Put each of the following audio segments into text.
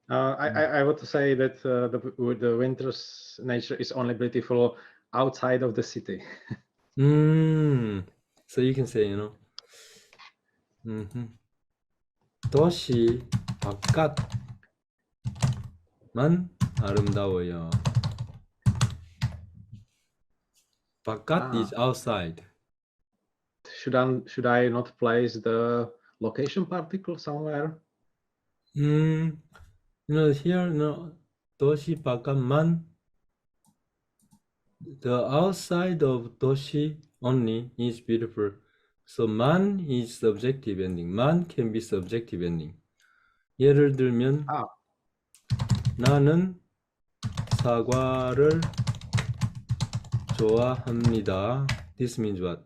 I would say that the winter's nature is only beautiful outside of the city. So you can say, 도시 바깥만 아름다워요. 바깥 is outside. Should I not place the location particle somewhere? Here, 도시 바깥만. The outside of 도시 only is beautiful. So man is subjective ending. Man can be subjective ending. 예를 들면 나는 사과를 좋아합니다. This means what?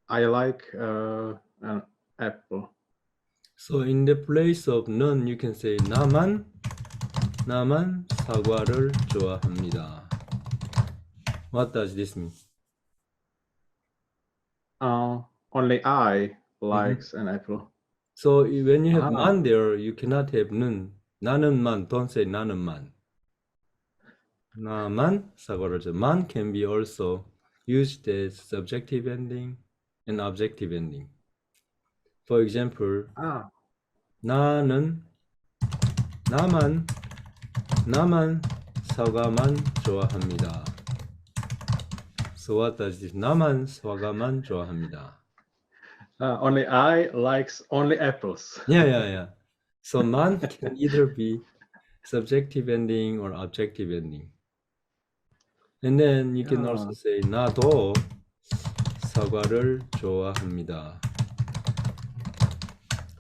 I like an apple. So in the place of none, you can say 나만 사과를 좋아합니다. What does this mean? Only I likes an apple. So when you have man there, you cannot have 는. 나는만. Don't say 나는만. 나만 사과를 좋아. Man can be also used as subjective ending and objective ending. For example, 나만 사과만 좋아합니다. So what does this? 나만 사과만 좋아합니다. Only I likes only apples. Yeah. So man can either be subjective ending or objective ending. And then you can also say 나도 사과를 좋아합니다.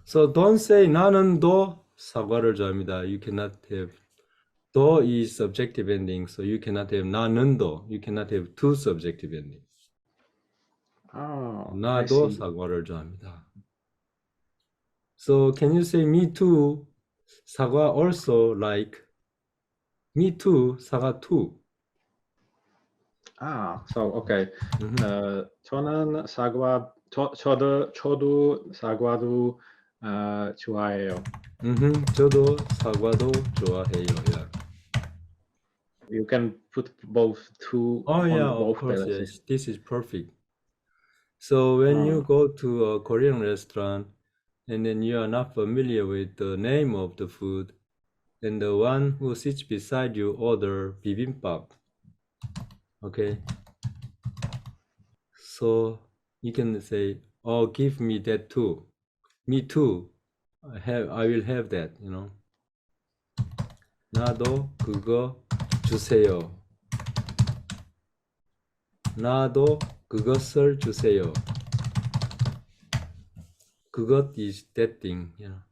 So don't say 나는도 사과를 좋아합니다. You cannot have 도 is subjective ending, so you cannot have 나는도. You cannot have two subjective endings. 나도 사과를 좋아합니다. So can you say me too? 사과 also like. Me too. 사과 too. So okay. 저는 저도 사과도 좋아해요. 저도 사과도 좋아해요. Yeah. You can put both two on both of course, places. yes. This is perfect. So when you go to a Korean restaurant and then you are not familiar with the name of the food, and the one who sits beside you order bibimbap. Okay. So you can say, "Oh, give me that too." Me too. I will have that. 나도 그거 주세요. 나도 그것을 주세요. 그것 is that thing. Yeah.